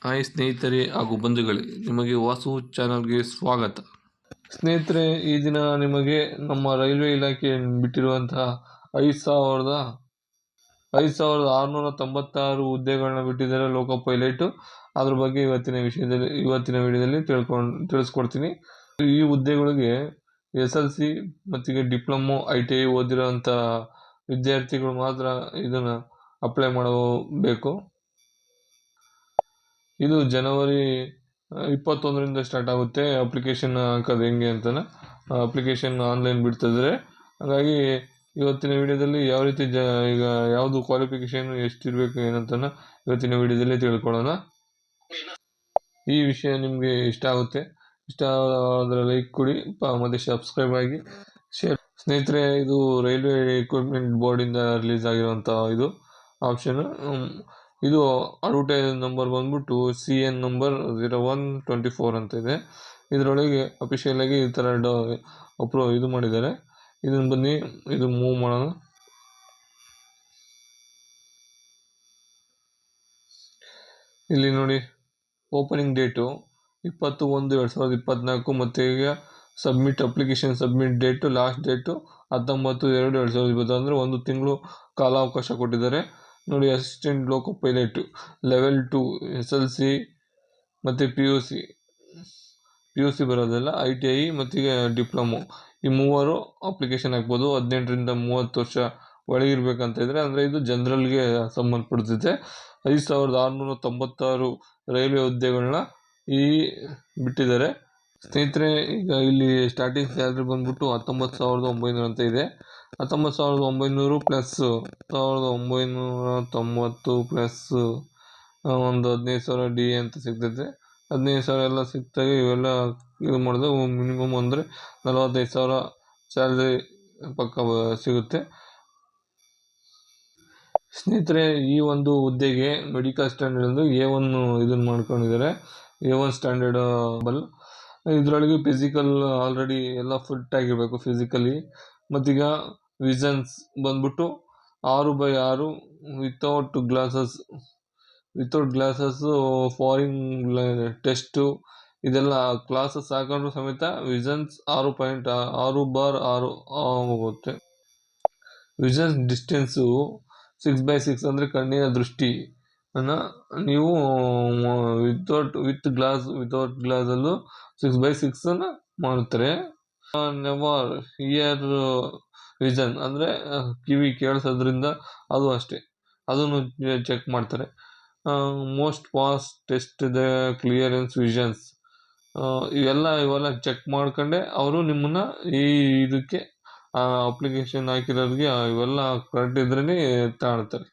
Hi ಸ್ನೇಹಿತರೆ ಹಾಗೂ ಬಂಧುಗಳೇ, ನಿಮಗೆ ವಾಸು ಚಾನಲ್ಗೆ ಸ್ವಾಗತ. ಸ್ನೇಹಿತರೆ, ಈ ದಿನ ನಿಮಗೆ ನಮ್ಮ ರೈಲ್ವೆ ಇಲಾಖೆ ಬಿಟ್ಟಿರುವಂತಹ 5,696 ಹುದ್ದೆಗಳನ್ನ ಬಿಟ್ಟಿದ್ದಾರೆ ಲೋಕೋ ಪೈಲಟ್. ಅದ್ರ ಬಗ್ಗೆ ಇವತ್ತಿನ ವಿಡಿಯೋದಲ್ಲಿ ತಿಳಿಸ್ಕೊಡ್ತೀನಿ. ಈ ಹುದ್ದೆಗಳಿಗೆ SLC ಮತ್ತು ಡಿಪ್ಲೊಮೊ ITI ಓದಿರೋಂಥ ವಿದ್ಯಾರ್ಥಿಗಳು ಮಾತ್ರ ಇದನ್ನ ಅಪ್ಲೈ ಮಾಡಬೇಕು. ಇದು ಜನವರಿ 21ರಿಂದ ಸ್ಟಾರ್ಟ್ ಆಗುತ್ತೆ. ಅಪ್ಲಿಕೇಶನ್ ಹಾಕೋದು ಹೆಂಗೆ ಅಂತಾನೆ, ಅಪ್ಲಿಕೇಶನ್ ಆನ್ಲೈನ್ ಬಿಡ್ತಿದ್ರೆ. ಹಾಗಾಗಿ ಇವತ್ತಿನ ವಿಡಿಯೋದಲ್ಲಿ ಯಾವ ರೀತಿ ಈಗ ಯಾವುದು ಕ್ವಾಲಿಫಿಕೇಶನ್ ಎಷ್ಟಿರಬೇಕು ಏನಂತಾನ ಇವತ್ತಿನ ವಿಡಿಯೋದಲ್ಲಿ ತಿಳ್ಕೊಳ್ಳೋಣ. ಈ ವಿಷಯ ನಿಮಗೆ ಇಷ್ಟ ಆದರೆ ಲೈಕ್ ಕೊಡಿ ಮತ್ತು ಸಬ್ಸ್ಕ್ರೈಬ್ ಆಗಿ ಶೇರ್. ಸ್ನೇಹಿತರೆ, ಇದು ರೈಲ್ವೆ ರಿಕ್ರೂಟ್ಮೆಂಟ್ ಬೋರ್ಡಿಂದ ರಿಲೀಸ್ ಆಗಿರುವಂಥ ಇದು ಆಪ್ಷನ್. ಇದು ಅಡ್ವರ್ಟೈಸ್ ನಂಬರ್ ಬಂದ್ಬಿಟ್ಟು CN ನಂಬರ್ 0124 ಅಂತ ಇದೆ. ಇದರೊಳಗೆ ಅಫಿಷಿಯಲ್ ಆಗಿ ಈ ಥರ ಇದು ಮಾಡಿದ್ದಾರೆ. ಇದನ್ನು ಬನ್ನಿ ಇದು ಮೂವ್ ಮಾಡೋಣ. ಇಲ್ಲಿ ನೋಡಿ, ಓಪನಿಂಗ್ ಡೇಟು 20/1/2024 ಮತ್ತು ಈಗ ಸಬ್ಮಿಟ್ ಡೇಟು ಲಾಸ್ಟ್ ಡೇಟು 19/2/2020. ಅಂದರೆ ಒಂದು ತಿಂಗಳು ಕಾಲಾವಕಾಶ ಕೊಟ್ಟಿದ್ದಾರೆ. ನೋಡಿ, ಅಸಿಸ್ಟೆಂಟ್ ಲೋಕೋ ಪೈಲಟ್ ಲೆವೆಲ್ 2 SLC ಮತ್ತು PUC ಬರೋದಲ್ಲ, ITI ಮತ್ತು ಡಿಪ್ಲೊಮೊ, ಈ ಮೂವರು ಅಪ್ಲಿಕೇಶನ್ ಹಾಕ್ಬೋದು. 18ರಿಂದ 30 ವರ್ಷ ಒಳಗಿರ್ಬೇಕಂತ ಇದ್ರೆ, ಅಂದರೆ ಇದು ಜನರಲ್ಗೆ ಸಂಬಂಧಪಡ್ತೈತೆ. 5,696 ರೈಲ್ವೆ ಹುದ್ದೆಗಳನ್ನ ಬಿಟ್ಟಿದ್ದಾರೆ. ಸ್ನೇಹಿತರೆ, ಈಗ ಇಲ್ಲಿ ಸ್ಟಾರ್ಟಿಂಗ್ ಸ್ಯಾಲ್ರಿ ಬಂದ್ಬಿಟ್ಟು 19,900 ಅಂತ ಇದೆ. 19,900 ಪ್ಲಸ್ 1,990 ಪ್ಲಸ್ ಒಂದು 15,000 DA ಅಂತ ಸಿಗ್ತೈತೆ. 15,000 ಎಲ್ಲ ಸಿಗ್ತಾಗೆ ಇವೆಲ್ಲ ಇದು ಮಾಡಿದ್ರೆ ಮಿನಿಮಮ್ ಅಂದರೆ 45,000 ಸ್ಯಾಲ್ರಿ ಪಕ್ಕ ಸಿಗುತ್ತೆ. ಸ್ನೇಹಿತರೆ, ಈ ಒಂದು ಹುದ್ದೆಗೆ ಮೆಡಿಕಲ್ ಸ್ಟ್ಯಾಂಡರ್ಡ್ A1 ಇದನ್ನು ಮಾಡ್ಕೊಂಡಿದ್ದಾರೆ. A1 ಸ್ಟ್ಯಾಂಡರ್ಡ್ ಇದರೊಳಗೆ ಫಿಸಿಕಲ್ ಆಲ್ರೆಡಿ ಎಲ್ಲ ಫಿಟ್ ಆಗಿರಬೇಕು ಫಿಸಿಕಲಿ. ಮತ್ತೀಗ ವಿಷನ್ಸ್ ಬಂದ್ಬಿಟ್ಟು 6/6 ವಿತೌಟ್ ಗ್ಲಾಸಸ್ ಫಾರಿಂಗ್ ಟೆಸ್ಟು ಇದೆಲ್ಲ ಕ್ಲಾಸಸ್ ಹಾಕೊಂಡ್ರು ಸಮೇತ ವಿಷನ್ಸ್ 6/6 ಹೋಗುತ್ತೆ. ವಿಷನ್ಸ್ ಡಿಸ್ಟೆನ್ಸು 6/6 ಅಂದರೆ ಕಣ್ಣಿನ ದೃಷ್ಟಿ ನೀವು ವಿತೌಟ್ ಗ್ಲಾಸಲ್ಲೂ 6/6 ಮಾಡುತ್ತಾರೆ. ನೆವರ್ ಇಯರ್ ವಿಷನ್ ಅಂದರೆ ಕಿವಿ ಕೇಳಿಸೋದ್ರಿಂದ ಅದು ಅಷ್ಟೇ, ಅದನ್ನು ಚೆಕ್ ಮಾಡ್ತಾರೆ. Most pass test the clearance visions ಇವೆಲ್ಲ ಚೆಕ್ ಮಾಡ್ಕೊಂಡೆ ಅವರು ನಿಮ್ಮನ್ನ ಇದಕ್ಕೆ ಅಪ್ಲಿಕೇಶನ್ ಹಾಕಿರೋರಿಗೆ ಇವೆಲ್ಲ ಕರೆಕ್ಟ್ ಇದ್ರೇ ತಗೊಳ್ತಾರೆ.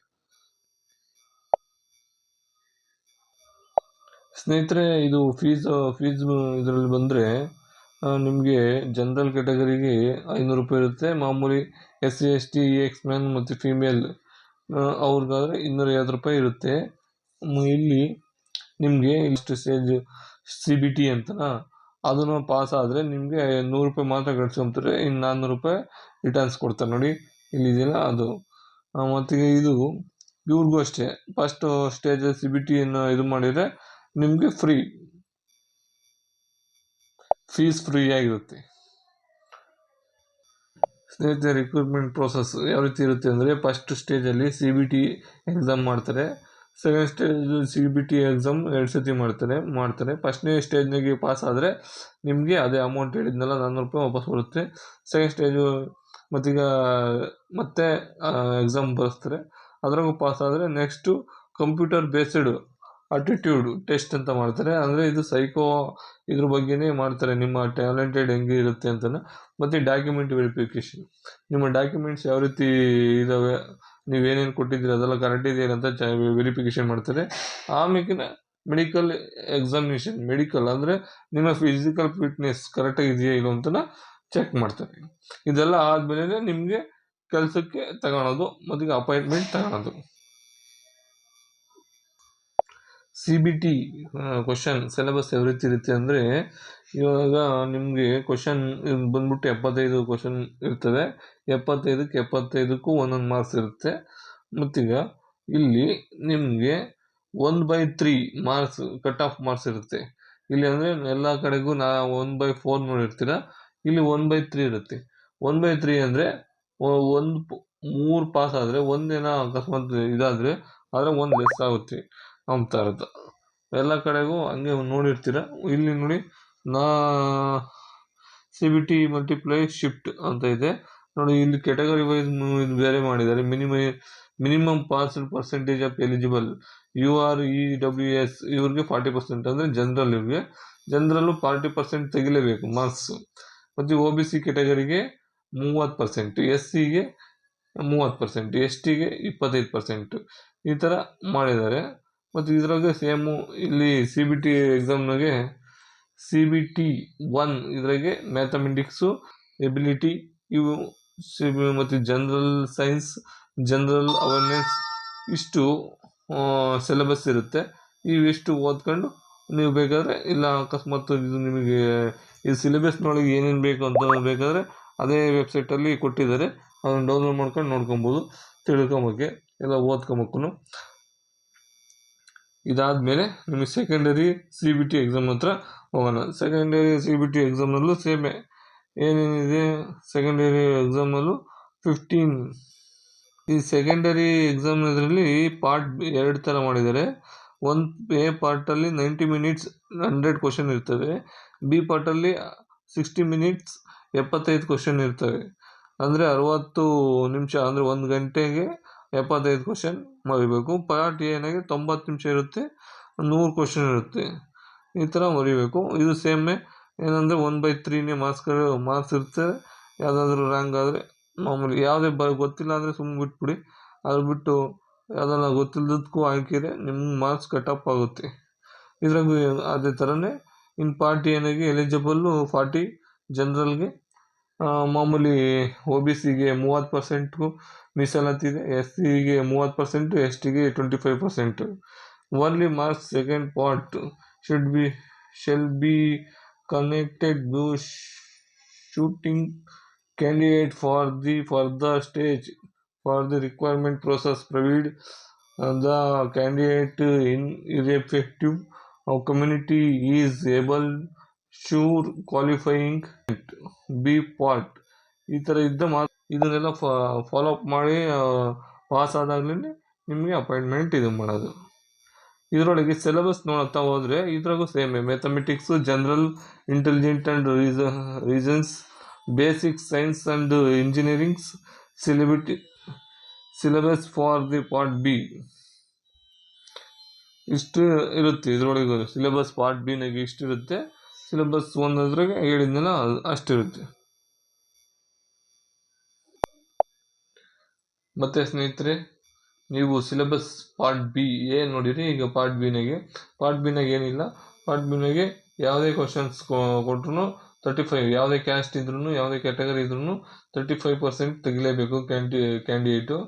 ಸ್ನೇಹಿತರೆ, ಇದು ಫೀಸ್ ಇದರಲ್ಲಿ ಬಂದರೆ ನಿಮಗೆ ಜನರಲ್ ಕ್ಯಾಟಗರಿಗೆ 500 ರೂಪಾಯಿ ಇರುತ್ತೆ. ಮಾಮೂಲಿ SC ST ಎಕ್ಸ್ಮೆನ್ ಮತ್ತು ಫಿಮೇಲ್ ಅವ್ರಿಗಾದರೆ 250 ರೂಪಾಯಿ ಇರುತ್ತೆ. ಇಲ್ಲಿ ನಿಮಗೆ ಇಷ್ಟು ಸ್ಟೇಜ್ CBT ಅಂತನಾ, ಅದನ್ನು ಪಾಸ್ ಆದರೆ ನಿಮಗೆ 100 ರೂಪಾಯಿ ಮಾತ್ರ ಕಟ್ಸ್ಕೊಂತಾರೆ. ಇನ್ನು 400 ರೂಪಾಯಿ ರಿಟರ್ನ್ಸ್ ಕೊಡ್ತಾರೆ. ನೋಡಿ ಇಲ್ಲಿದೆಯಲ್ಲ ಅದು. ಮತ್ತು ಇದು ಇವ್ರಿಗೂ ಅಷ್ಟೇ, ಫಸ್ಟ್ ಸ್ಟೇಜ್ CBTಯನ್ನು ಇದು ಮಾಡಿದರೆ ನಿಮಗೆ ಫೀಸ್ ಫ್ರೀ ಆಗಿರುತ್ತೆ. ಸ್ನೇಹಿತರೆ, ರಿಕ್ರೂಟ್ಮೆಂಟ್ ಪ್ರೋಸೆಸ್ ಯಾವ ರೀತಿ ಇರುತ್ತೆ ಅಂದರೆ, ಫಸ್ಟ್ ಸ್ಟೇಜಲ್ಲಿ CBT ಎಕ್ಸಾಮ್ ಮಾಡ್ತಾರೆ. ಸೆಕೆಂಡ್ ಸ್ಟೇಜ್ CBT ಎಕ್ಸಾಮ್ 2 ಸತಿ ಮಾಡ್ತಾರೆ. ಫಸ್ಟ್ನೇ ಸ್ಟೇಜ್ನಾಗೆ ಪಾಸ್ ಆದರೆ ನಿಮಗೆ ಅದೇ ಅಮೌಂಟ್ ಹೇಳಿದ್ನಲ್ಲ 400 ರೂಪಾಯಿ ವಾಪಸ್ ಬರುತ್ತೆ. ಸೆಕೆಂಡ್ ಸ್ಟೇಜು ಮತ್ತೆ ಎಕ್ಸಾಮ್ ಬರೆಸ್ತಾರೆ. ಅದ್ರಾಗೂ ಪಾಸ್ ಆದರೆ next computer based attitude test ಅಂತ ಮಾಡ್ತಾರೆ. ಅಂದರೆ ಇದು ಸೈಕೋ ಇದ್ರ ಬಗ್ಗೆನೇ ಮಾಡ್ತಾರೆ, ನಿಮ್ಮ ಟ್ಯಾಲೆಂಟೆಡ್ ಹೆಂಗೆ ಇರುತ್ತೆ ಅಂತಲೇ. ಮತ್ತು ಡಾಕ್ಯುಮೆಂಟ್ ವೆರಿಫಿಕೇಷನ್, ನಿಮ್ಮ ಡಾಕ್ಯುಮೆಂಟ್ಸ್ ಯಾವ ರೀತಿ ಇದ್ದಾವೆ, ನೀವೇನೇನು ಕೊಟ್ಟಿದ್ದೀರಿ ಅದೆಲ್ಲ ಕರೆಕ್ಟ್ ಇದೆಯಾ ಅಂತ ವೆರಿಫಿಕೇಷನ್ ಮಾಡ್ತಾರೆ. ಆಮೇಲೆ ಮೆಡಿಕಲ್ ಎಕ್ಸಾಮಿನೇಷನ್, ಮೆಡಿಕಲ್ ಅಂದರೆ ನಿಮ್ಮ ಫಿಸಿಕಲ್ ಫಿಟ್ನೆಸ್ ಕರೆಕ್ಟಾಗಿ ಇದೆಯಾ ಇಲ್ಲ ಅಂತ ಚೆಕ್ ಮಾಡ್ತಾರೆ. ಇದೆಲ್ಲ ಆದಮೇಲೆ ನಿಮಗೆ ಕೆಲಸಕ್ಕೆ ತಗೊಳೋದು ಮತ್ತು ಅಪಾಯಿಂಟ್ಮೆಂಟ್ ತಗೊಳೋದು. CBT ಕ್ವಶನ್ ಸಿಲೆಬಸ್ ಯಾವ ರೀತಿ ಇರುತ್ತೆ ಅಂದರೆ, ಇವಾಗ ನಿಮಗೆ ಕ್ವಶನ್ ಬಂದ್ಬಿಟ್ಟು 75 ಕ್ವಶನ್ ಇರ್ತದೆ. 75ಕ್ಕೂ ಒಂದೊಂದು ಮಾರ್ಕ್ಸ್ ಇರುತ್ತೆ. ಮತ್ತೀಗ ಇಲ್ಲಿ ನಿಮಗೆ 1/3 ಮಾರ್ಕ್ಸ್ ಕಟ್ ಆಫ್ ಮಾರ್ಕ್ಸ್ ಇರುತ್ತೆ. ಇಲ್ಲಿ ಅಂದರೆ ಎಲ್ಲ ಕಡೆಗೂ 1/4 ನೋಡಿರ್ತೀರ, ಇಲ್ಲಿ 1/3 ಇರುತ್ತೆ. 1/3 ಅಂದರೆ ಒಂದು 3 ಪಾಸ್ ಆದರೆ ಒಂದೇನೋ ಅಕಸ್ಮಾತ್ ಇದಾದರೆ ಆದರೆ ಒಂದು ಲೆಸ್ ಆಗುತ್ತೆ ಅಂತ ಅರ್ಥ. ಎಲ್ಲ ಕಡೆಗೂ ಹಂಗೆ ನೋಡಿರ್ತೀರ. ಇಲ್ಲಿ ನೋಡಿ ನಾ CBT ಮಲ್ಟಿಪ್ಲೈ ಶಿಫ್ಟ್ ಅಂತ ಇದೆ ನೋಡಿ. ಇಲ್ಲಿ ಕೆಟಗರಿ ವೈಸ್ ಬೇರೆ ಮಾಡಿದ್ದಾರೆ. Minimum pass percentage of eligible UR EWS ಇವ್ರಿಗೆ 40%, ಅಂದರೆ ಜನರಲ್. ಇವ್ರಿಗೆ ಜನರಲ್ಲು 40% ತೆಗಿಲೇಬೇಕು ಮಾರ್ಕ್ಸ್. ಮತ್ತು OBC ಕೆಟಗರಿಗೆ 30%, SCಗೆ 30%, STಗೆ 25%, ಈ ಥರ ಮಾಡಿದ್ದಾರೆ. ಮತ್ತು ಇದ್ರಾಗೆ ಸೇಮು ಇಲ್ಲಿ CBT ಎಕ್ಸಾಮ್ನಾಗೆ CBT 1 ಇದ್ರಾಗೆ ಮ್ಯಾಥಮೆಟಿಕ್ಸು, ಎಬಿಲಿಟಿ ಇವು ಮತ್ತು ಜನರಲ್ ಸೈನ್ಸ್, ಜನರಲ್ ಅವೇರ್ನೆಸ್ ಇಷ್ಟು ಸಿಲೆಬಸ್ ಇರುತ್ತೆ. ಇವಿಷ್ಟು ಓದ್ಕೊಂಡು ನೀವು ಬೇಕಾದರೆ, ಇಲ್ಲ ಅಕಸ್ಮಾತ್ ಇದು ನಿಮಗೆ ಈ ಸಿಲೆಬಸ್ನೊಳಗೆ ಏನೇನು ಬೇಕು ಅಂತ ಬೇಕಾದರೆ ಅದೇ ವೆಬ್ಸೈಟಲ್ಲಿ ಕೊಟ್ಟಿದ್ದಾರೆ, ಅದನ್ನು ಡೌನ್ಲೋಡ್ ಮಾಡ್ಕೊಂಡು ನೋಡ್ಕೊಬೋದು, ತಿಳ್ಕೊಬೋಕ್ಕೆ, ಎಲ್ಲ ಓದ್ಕೊಬೇಕು. ಇದಾದಮೇಲೆ ನಿಮಗೆ ಸೆಕೆಂಡರಿ CBT ಎಕ್ಸಾಮ್ ಹತ್ರ ಹೋಗೋಣ. ಸೆಕೆಂಡರಿ CBT ಎಕ್ಸಾಮ್ನಲ್ಲೂ ಸೇಮೆ ಏನೇನಿದೆ. ಸೆಕೆಂಡರಿ ಎಕ್ಸಾಮಲ್ಲೂ 15 ಈ ಸೆಕೆಂಡರಿ ಎಕ್ಸಾಮ್ ಇದರಲ್ಲಿ ಪಾರ್ಟ್ 2 ಥರ ಮಾಡಿದ್ದಾರೆ. A ಪಾರ್ಟಲ್ಲಿ 90 ಮಿನಿಟ್ಸ್ 100 ಕ್ವಶನ್ ಇರ್ತವೆ. B ಪಾರ್ಟಲ್ಲಿ 60 ಮಿನಿಟ್ಸ್ 75 ಕ್ವಶನ್ ಇರ್ತವೆ. ಅಂದರೆ 60 ನಿಮಿಷ, ಅಂದರೆ 1 ಗಂಟೆಗೆ 75 ಕ್ವಶನ್ ಬರೀಬೇಕು. ಪಾರ್ಟ್ ಏನಾಗೆ 90 ನಿಮಿಷ ಇರುತ್ತೆ, 100 ಕ್ವಶನ್ ಇರುತ್ತೆ. ಈ ಥರ ಬರೀಬೇಕು. ಇದು ಸೇಮೆ ಏನಂದರೆ 1/3 ಮಾರ್ಕ್ಸ್ ಇರುತ್ತೆ. ಯಾವುದಾದ್ರೂ ರ್ಯಾಂಕ್ ಆದರೆ ಮಾಮೂಲಿ, ಯಾವುದೇ ಗೊತ್ತಿಲ್ಲ ಅಂದರೆ ಸುಮ್ಮನೆ ಬಿಟ್ಬಿಡಿ. ಅದು ಬಿಟ್ಟು ಯಾವುದನ್ನ ಗೊತ್ತಿಲ್ಲದಕ್ಕೂ ಹಾಕಿದರೆ ನಿಮ್ಮ ಮಾರ್ಕ್ಸ್ ಕಟ್ ಆಫ್ ಆಗುತ್ತೆ. ಇದ್ರಾಗೂ ಅದೇ ಥರನೇ ಇನ್ನು ಪಾರ್ಟ್ ಏನಾಗಿ ಎಲಿಜಿಬಲ್ಲು 40 ಜನರಲ್ಗೆ, ಮಾಮೂಲಿ OBCಗೆ 30% ಮೀಸಲಾತಿ ಇದೆ, SCಗೆ 30%, STಗೆ 25%. Only marks second part shall be connected to shooting candidate for the further stage for the requirement process provided the candidate irrespective of community is able sure qualifying B part. ಈ ಥರ ಇದನ್ನೆಲ್ಲ follow up ಮಾಡಿ pass ಆದಾಗಲೇ ನಿಮಗೆ appointment ಇದು ಮಾಡೋದು. ಇದರೊಳಗೆ syllabus ನೋಡ್ತಾ ಹೋದರೆ ಇದ್ರಾಗೂ ಸೇಮೆ mathematics, general intelligent and reasons, basic science and engineerings, syllabus for the part B ಇಷ್ಟು ಇರುತ್ತೆ. ಇದರೊಳಗೆ ಸಿಲೆಬಸ್ ಪಾರ್ಟ್ ಬಿನಾಗೆ ಇಷ್ಟಿರುತ್ತೆ. ಸಿಲೆಬಸ್ 1 ಅದ್ರಾಗೆ ಹೇಳಿದ್ನಲ್ಲ ಅಷ್ಟಿರುತ್ತೆ. ಮತ್ತು ಸ್ನೇಹಿತರೆ, ನೀವು ಸಿಲೆಬಸ್ ಪಾರ್ಟ್ B ಏನು ನೋಡಿರಿ. ಈಗ ಪಾರ್ಟ್ ಬಿನಾಗೆ ಏನಿಲ್ಲ. ಪಾರ್ಟ್ ಬಿನಾಗೆ ಯಾವುದೇ ಕ್ವಶನ್ಸ್ ಕೊಟ್ಟರು 35, ಯಾವುದೇ ಕ್ಯಾಸ್ಟ್ ಇದ್ರೂ, ಯಾವುದೇ ಕ್ಯಾಟಗರಿ ಇದ್ರೂ 35% ತೆಗಿಲೇಬೇಕು ಕ್ಯಾಂಡಿಡೇಟು.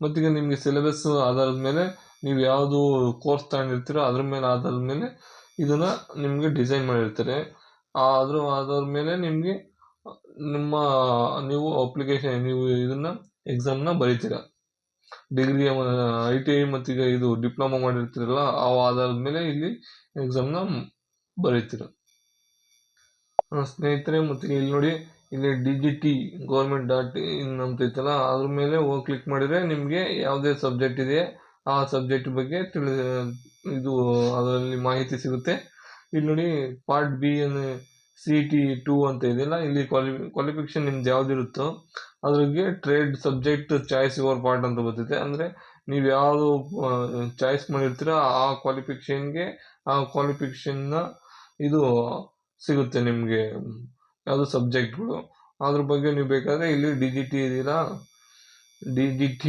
ಮತ್ತೀಗ ನಿಮಗೆ ಸಿಲೆಬಸ್ ಆಧಾರದ ಮೇಲೆ ನೀವು ಯಾವುದು ಕೋರ್ಸ್ ತಗೊಂಡಿರ್ತೀರೋ ಅದ್ರ ಮೇಲೆ ಆಧಾರದ ಮೇಲೆ ಇದನ್ನು ನಿಮಗೆ ಡಿಸೈನ್ ಮಾಡಿರ್ತಾರೆ. ಅದ್ರ ಆಧಾರದ ಮೇಲೆ ನಿಮಗೆ ನೀವು ಅಪ್ಲಿಕೇಶನ್, ನೀವು ಇದನ್ನು ಎಕ್ಸಾಮ್ನ ಬರೀತೀರ. ಡಿಗ್ರಿ, ITI ಮತ್ತು ಈಗ ಇದು ಡಿಪ್ಲೊಮಾ ಮಾಡಿರ್ತೀರಲ್ಲ, ಆ ಆಧಾರದ ಮೇಲೆ ಇಲ್ಲಿ ಎಕ್ಸಾಮ್ನ ಬರೀತೀರ ಸ್ನೇಹಿತರೆ. ಮತ್ತು ಇಲ್ಲಿ ನೋಡಿ, ಇಲ್ಲಿ DGT government.in ಅಂತ ಐತಲ್ಲ, ಅದ್ರ ಮೇಲೆ ಹೋಗಿ ಕ್ಲಿಕ್ ಮಾಡಿದರೆ ನಿಮಗೆ ಯಾವುದೇ ಸಬ್ಜೆಕ್ಟ್ ಇದೆ ಆ ಸಬ್ಜೆಕ್ಟ್ ಬಗ್ಗೆ ಇದು ಅದರಲ್ಲಿ ಮಾಹಿತಿ ಸಿಗುತ್ತೆ. ಇಲ್ಲಿ ನೋಡಿ ಪಾರ್ಟ್ B CET 2 ಅಂತ ಇದೆಯಲ್ಲ, ಇಲ್ಲಿ ಕ್ವಾಲಿಫಿಕೇಶನ್ ನಿಮ್ದು ಯಾವುದಿರುತ್ತೋ ಅದ್ರಿಗೆ trade subject choice your part ಅಂತ ಬರ್ತೈತೆ. ಅಂದರೆ ನೀವು ಯಾವುದು ಚಾಯ್ಸ್ ಮಾಡಿರ್ತೀರ ಆ ಕ್ವಾಲಿಫಿಕೇಷನ್ನ ಇದು ಸಿಗುತ್ತೆ ನಿಮಗೆ, ಯಾವುದು ಸಬ್ಜೆಕ್ಟ್ಗಳು. ಅದ್ರ ಬಗ್ಗೆ ನೀವು ಬೇಕಾದರೆ ಇಲ್ಲಿ DGT ಇದೆಯಲ್ಲ, DGT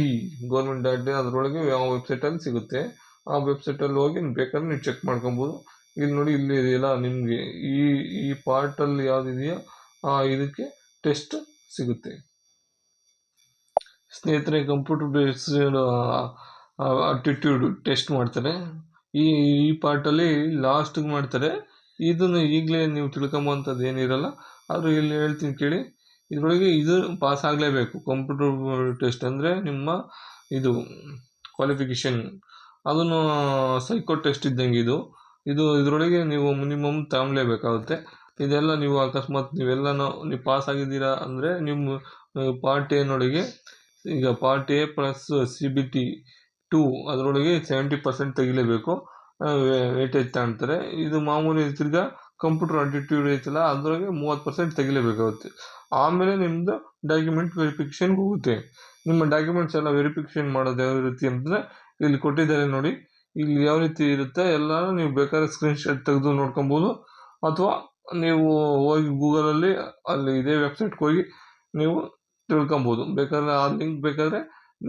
government.in ಅದರೊಳಗೆ ಯಾವ ವೆಬ್ಸೈಟಲ್ಲಿ ಸಿಗುತ್ತೆ, ಆ ವೆಬ್ಸೈಟಲ್ಲಿ ಹೋಗಿ ಬೇಕಾದ್ರೆ ನೀವು ಚೆಕ್ ಮಾಡ್ಕೊಬೋದು. ಇಲ್ಲಿ ನೋಡಿ, ಇಲ್ಲಿ ಇದೆಯಲ್ಲ ನಿಮಗೆ ಈ ಪಾರ್ಟಲ್ಲಿ ಯಾವುದಿದೆಯೋ ಇದಕ್ಕೆ ಟೆಸ್ಟ್ ಸಿಗುತ್ತೆ ಸ್ನೇಹಿತರೆ. ಕಂಪ್ಯೂಟರ್ ಬೇಸ್ಡ್ ಆಪ್ಟಿಟ್ಯೂಡ್ ಟೆಸ್ಟ್ ಮಾಡ್ತಾರೆ. ಈ ಪಾರ್ಟಲ್ಲಿ ಲಾಸ್ಟಿಗೆ ಮಾಡ್ತಾರೆ. ಇದನ್ನು ಈಗಲೇ ನೀವು ತಿಳ್ಕೊಂಬಂಥದ್ದು ಏನಿರಲ್ಲ, ಆದರೂ ಇಲ್ಲಿ ಹೇಳ್ತೀನಿ ಕೇಳಿ. ಇದರೊಳಗೆ ಇದು ಪಾಸ್ ಆಗಲೇಬೇಕು. ಕಂಪ್ಯೂಟರ್ ಟೆಸ್ಟ್ ಅಂದರೆ ನಿಮ್ಮ ಇದು ಕ್ವಾಲಿಫಿಕೇಷನ್ ಅದನ್ನು ಸೈಕೋ ಟೆಸ್ಟ್ ಇದ್ದಂಗೆ ಇದರೊಳಗೆ ನೀವು ಮಿನಿಮಮ್ ತಗೊಳ್ಳೇಬೇಕಾಗುತ್ತೆ. ಇದೆಲ್ಲ ನೀವು ಅಕಸ್ಮಾತ್ ನೀವು ಪಾಸ್ ಆಗಿದ್ದೀರಾ ಅಂದರೆ ನಿಮ್ಮ ಪಾರ್ಟ್ ಎನೊಳಗೆ ಈಗ ಪಾರ್ಟ್ ಎ ಪ್ಲಸ್ CBT 2 ಅದರೊಳಗೆ 70% ತೆಗಿಲೇಬೇಕು, ವೇಟೇಜ್ ತಗೊಳ್ತಾರೆ. ಇದು ಮಾಮೂಲಿ ತಿರ್ಗಾ ಕಂಪ್ಯೂಟರ್ ಆಪ್ಟಿಟ್ಯೂಡ್ ಐತಲ್ಲ ಅದರೊಳಗೆ 30% ತೆಗಿಲೇಬೇಕಾಗುತ್ತೆ. ಆಮೇಲೆ ನಿಮ್ಮದು ಡಾಕ್ಯುಮೆಂಟ್ ವೆರಿಫಿಕೇಷನ್ಗೆ ಹೋಗುತ್ತೆ. ನಿಮ್ಮ ಡಾಕ್ಯುಮೆಂಟ್ಸ್ ಎಲ್ಲ ವೆರಿಫಿಕೇಷನ್ ಮಾಡೋದು ಯಾವ ರೀತಿ ಅಂತಂದರೆ ಇಲ್ಲಿ ಕೊಟ್ಟಿದ್ದಾರೆ ನೋಡಿ. ಇಲ್ಲಿ ಯಾವ ರೀತಿ ಇರುತ್ತೆ ಎಲ್ಲ ನೀವು ಬೇಕಾದ್ರೆ ಸ್ಕ್ರೀನ್ಶಾಟ್ ತೆಗೆದು ನೋಡ್ಕೊಬೋದು, ಅಥವಾ ನೀವು ಹೋಗಿ ಗೂಗಲಲ್ಲಿ ಅಲ್ಲಿ ಇದೇ ವೆಬ್ಸೈಟ್ಗೆ ಹೋಗಿ ನೀವು ತಿಳ್ಕೊಬೋದು. ಬೇಕಾದ್ರೆ ಆ ಲಿಂಕ್ ಬೇಕಾದರೆ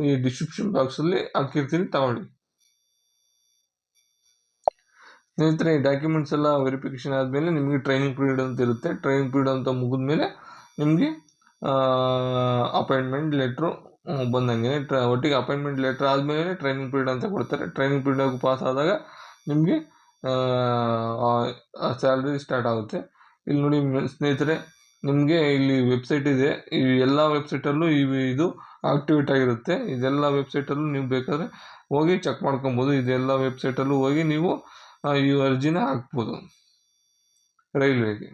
ಈ ಡಿಸ್ಕ್ರಿಪ್ಷನ್ ಬಾಕ್ಸಲ್ಲಿ ಹಾಕಿರ್ತೀನಿ, ತಗೊಳ್ಳಿ. ಸ್ನೇಹಿತರೆ, ಈ ಡಾಕ್ಯುಮೆಂಟ್ಸ್ ಎಲ್ಲ ವೆರಿಫಿಕೇಷನ್ ಆದಮೇಲೆ ನಿಮಗೆ ಟ್ರೈನಿಂಗ್ ಪೀರಿಯಡ್ ಅಂತ ಇರುತ್ತೆ. ಟ್ರೈನಿಂಗ್ ಪೀರಿಯಡ್ ಅಂತ ಮುಗಿದ್ಮೇಲೆ ನಿಮಗೆ ಅಪಾಯಿಂಟ್ಮೆಂಟ್ ಲೆಟ್ರು ಬಂದಂಗೆ. ಒಟ್ಟಿಗೆ ಅಪಾಯಿಂಟ್ಮೆಂಟ್ ಲೆಟ್ರ್ ಆದಮೇಲೆ ಟ್ರೈನಿಂಗ್ ಪೀರಿಯಡ್ ಅಂತ ಕೊಡ್ತಾರೆ. ಟ್ರೈನಿಂಗ್ ಪೀರಿಯಡ್ ಪಾಸ್ ಆದಾಗ ನಿಮಗೆ ಸ್ಯಾಲ್ರಿ ಸ್ಟಾರ್ಟ್ ಆಗುತ್ತೆ. ಇಲ್ಲಿ ನೋಡಿ ಸ್ನೇಹಿತರೆ, ನಿಮಗೆ ಇಲ್ಲಿ ವೆಬ್ಸೈಟ್ ಇದೆ. ಈ ಎಲ್ಲ ವೆಬ್ಸೈಟಲ್ಲೂ ಇದು ಆಕ್ಟಿವೇಟ್ ಆಗಿರುತ್ತೆ. ಇದೆಲ್ಲ ವೆಬ್ಸೈಟಲ್ಲೂ ನೀವು ಬೇಕಾದರೆ ಹೋಗಿ ಚೆಕ್ ಮಾಡ್ಕೊಬೋದು. ಇದೆಲ್ಲ ವೆಬ್ಸೈಟಲ್ಲೂ ಹೋಗಿ ನೀವು ಈ ಅರ್ಜಿನ ಹಾಕ್ಬೋದು ರೈಲ್ವೆಗೆ.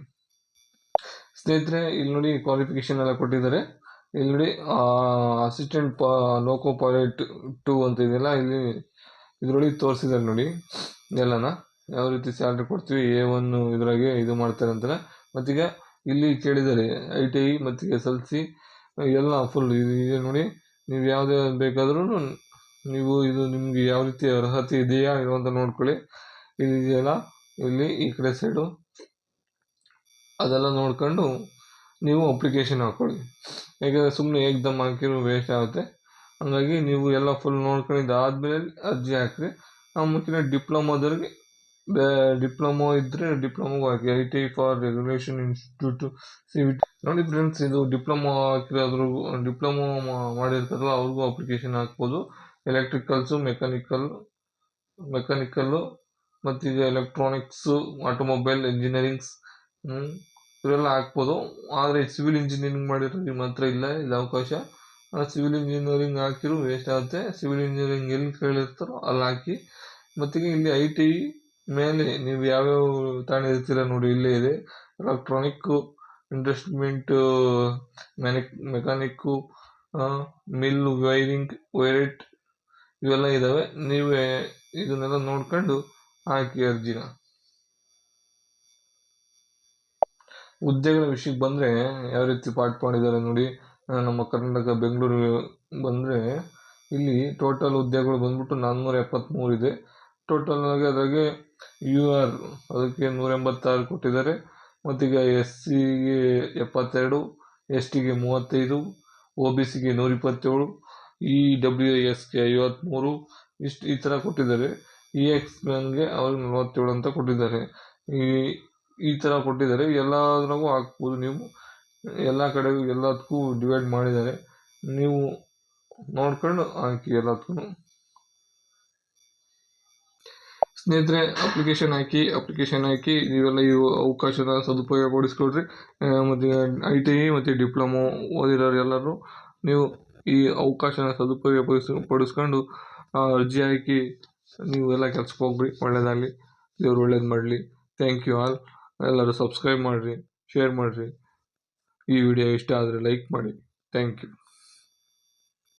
ಸ್ನೇಹಿತರೆ, ಇಲ್ಲಿ ನೋಡಿ ಕ್ವಾಲಿಫಿಕೇಷನ್ ಎಲ್ಲ ಕೊಟ್ಟಿದ್ದಾರೆ. ಇಲ್ಲಿ ನೋಡಿ ಅಸಿಸ್ಟೆಂಟ್ ಲೋಕೋ ಪೈಲಟ್ 2 ಅಂತ ಇದೆಯಲ್ಲ, ಇಲ್ಲಿ ಇದರೊಳಗೆ ತೋರಿಸಿದ್ದಾರೆ ನೋಡಿ ಎಲ್ಲನ ಯಾವ ರೀತಿ ಸ್ಯಾಲ್ರಿ ಕೊಡ್ತೀವಿ. A1 ಇದ್ರಾಗೆ ಇದು ಮಾಡ್ತಾರೆ ಅಂತಾರೆ. ಮತ್ತೀಗ ಇಲ್ಲಿ ಕೇಳಿದ್ದಾರೆ ITI ಮತ್ತು SLC ಎಲ್ಲ ಫುಲ್ ಇದೆ ನೋಡಿ. ನೀವು ಯಾವುದೇ ಬೇಕಾದ್ರೂ ನೀವು ಇದು ನಿಮಗೆ ಯಾವ ರೀತಿ ಅರ್ಹತೆ ಇದೆಯಾ ಅಂತ ನೋಡ್ಕೊಳ್ಳಿ. ಇದೆಯಲ್ಲ ಇಲ್ಲಿ ಈ ಕಡೆ ಸೈಡು ಅದೆಲ್ಲ ನೋಡ್ಕೊಂಡು ನೀವು ಅಪ್ಲಿಕೇಶನ್ ಹಾಕ್ಕೊಳ್ಳಿ. ಯಾಕೆಂದರೆ ಸುಮ್ಮನೆ ಏಕ್ದಮ್ ಹಾಕಿರೋ ವೇಸ್ಟ್ ಆಗುತ್ತೆ. ಹಾಗಾಗಿ ನೀವು ಎಲ್ಲ ಫುಲ್ ನೋಡ್ಕೊಂಡಿದ್ದಾದ್ಮೇಲೆ ಅರ್ಜಿ ಹಾಕಿರಿ. ಮುಖ್ಯ ಡಿಪ್ಲೊಮೋದವ್ರಿಗೆ ಡಿಪ್ಲೊಮೊ ಇದ್ದರೆ ಡಿಪ್ಲೊಮೊಗೂ ಹಾಕಿ. ITI for regulation institute CVT ನೋಡಿ ಫ್ರೆಂಡ್ಸ್, ಇದು ಡಿಪ್ಲೊಮೊ ಹಾಕಿರೋದ್ರು ಡಿಪ್ಲೊಮೊ ಮಾಡಿರ್ತಾರಲ್ಲ ಅವ್ರಿಗೂ ಅಪ್ಲಿಕೇಶನ್ ಹಾಕ್ಬೋದು. ಎಲೆಕ್ಟ್ರಿಕಲ್ಸು, ಮೆಕ್ಯಾನಿಕಲ್ಲು ಮತ್ತು ಇದು ಎಲೆಕ್ಟ್ರಾನಿಕ್ಸು, ಆಟೋಮೊಬೈಲ್ ಇಂಜಿನಿಯರಿಂಗ್ಸ್ ಇವೆಲ್ಲ ಹಾಕ್ಬೋದು. ಆದರೆ ಸಿವಿಲ್ ಇಂಜಿನಿಯರಿಂಗ್ ಮಾಡಿರೋರಿಗೆ ಮಾತ್ರ ಇಲ್ಲ ಇದು ಅವಕಾಶ. ಸಿವಿಲ್ ಇಂಜಿನಿಯರಿಂಗ್ ಹಾಕಿರೋ ವೇಸ್ಟ್ ಆಗುತ್ತೆ. ಸಿವಿಲ್ ಇಂಜಿನಿಯರಿಂಗ್ ಎಲ್ಲಿ ಕೇಳಿರ್ತಾರೋ ಅಲ್ಲಿ ಹಾಕಿ. ಮತ್ತಿಗೆ ಇಲ್ಲಿ ITI ಮೇಲೆ ನೀವು ಯಾವ್ಯಾವ ತಗೊಂಡಿರ್ತೀರ ನೋಡಿ, ಇಲ್ಲೇ ಇದೆ. ಎಲೆಕ್ಟ್ರಾನಿಕ್ಕು, ಇಂಡಸ್ಟ್ರಿಮೆಂಟು, ಮೆಕ್ಯಾನಿಕ್ಕು, ಮಿಲ್, ವೈರೇಟ್ ಇವೆಲ್ಲ ಇದ್ದಾವೆ. ನೀವೇ ಇದನ್ನೆಲ್ಲ ನೋಡ್ಕೊಂಡು ಹಾಕಿ ಅರ್ಜಿನ. ಹುದ್ದೆಗಳ ವಿಷಯಕ್ಕೆ ಬಂದರೆ ಯಾವ ರೀತಿ ಪಾಠ ಮಾಡಿದ್ದಾರೆ ನೋಡಿ. ನಮ್ಮ ಕರ್ನಾಟಕ ಬೆಂಗಳೂರು ಬಂದರೆ ಇಲ್ಲಿ ಟೋಟಲ್ ಹುದ್ದೆಗಳು ಬಂದ್ಬಿಟ್ಟು 473 ಇದೆ. ಟೋಟಲ್ ಆಗಿ ಅದ್ರಾಗೆ UR ಅದಕ್ಕೆ 186 ಕೊಟ್ಟಿದ್ದಾರೆ. ಮತ್ತೀಗ SCಗೆ 72, STಗೆ 35, OBCಗೆ 127, EWSಗೆ 53 ಈ ಥರ ಕೊಟ್ಟಿದ್ದಾರೆ. EXMಗೆ ಅವ್ರಿಗೆ 47 ಅಂತ ಕೊಟ್ಟಿದ್ದಾರೆ. ಈ ಥರ ಕೊಟ್ಟಿದ್ದಾರೆ. ಎಲ್ಲದ್ರಾಗೂ ಹಾಕ್ಬೋದು ನೀವು. ಎಲ್ಲ ಕಡೆಗೂ ಎಲ್ಲದಕ್ಕೂ ಡಿವೈಡ್ ಮಾಡಿದ್ದಾರೆ. ನೀವು ನೋಡ್ಕೊಂಡು ಹಾಕಿ ಎಲ್ಲದಕ್ಕೂ. ಸ್ನೇಹಿತರೆ, ಅಪ್ಲಿಕೇಶನ್ ಹಾಕಿ ನೀವೆಲ್ಲ ಈ ಅವಕಾಶನ ಸದುಪಯೋಗಪಡಿಸ್ಕೊಳ್ರಿ. ಮತ್ತು ITI ಮತ್ತು ಡಿಪ್ಲೊಮೊ ಓದಿರೋರು ಎಲ್ಲರೂ ನೀವು ಈ ಅವಕಾಶನ ಪಡಿಸ್ಕೊಂಡು ಅರ್ಜಿ ಹಾಕಿ ನೀವು ಎಲ್ಲ ಕೆಲ್ಸಕ್ಕೆ ಹೋಗ್ರಿ. ಒಳ್ಳೆಯದಾಗಲಿ, ದೇವ್ರು ಒಳ್ಳೇದು ಮಾಡಲಿ. Thank you all. ಎಲ್ಲರೂ ಸಬ್ಸ್ಕ್ರೈಬ್ ಮಾಡಿರಿ, ಶೇರ್ ಮಾಡಿರಿ. ಈ ವಿಡಿಯೋ ಇಷ್ಟ ಆದರೆ ಲೈಕ್ ಮಾಡಿ. Thank you.